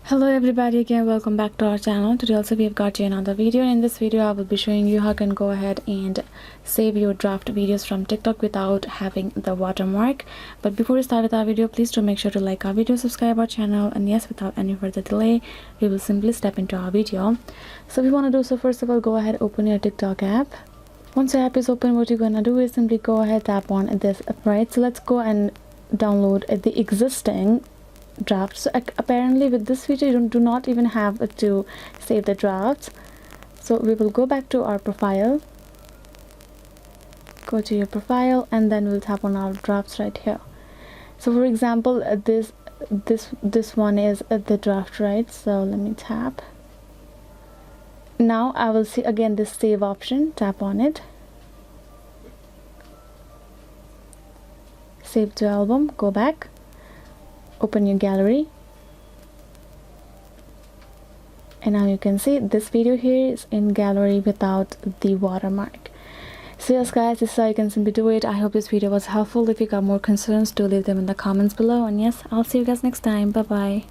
Hello everybody, again welcome back to our channel. Today also we have got you another video, and in this video I will be showing you how you can go ahead and save your draft videos from TikTok without having the watermark. But before we start with our video, please do make sure to like our video, subscribe our channel, and yes, without any further delay we will simply step into our video. So if you want to do so, first of all, go ahead, open your TikTok app. Once your app is open, what you're gonna do is simply go ahead, tap on this, right? So let's go and download the existing draft. So apparently with this feature you do not even have to save the drafts. So we will go back to our profile, go to your profile, and then we'll tap on our drafts right here. So for example, this one is the draft, right? So let me tap. Now I will see again this save option, tap on it, save to album, go back, open your gallery, and now you can see this video here is in gallery without the watermark. So yes guys, this is how you can simply do it. I hope this video was helpful. If you got more concerns, do leave them in the comments below, and yes, I'll see you guys next time. Bye bye.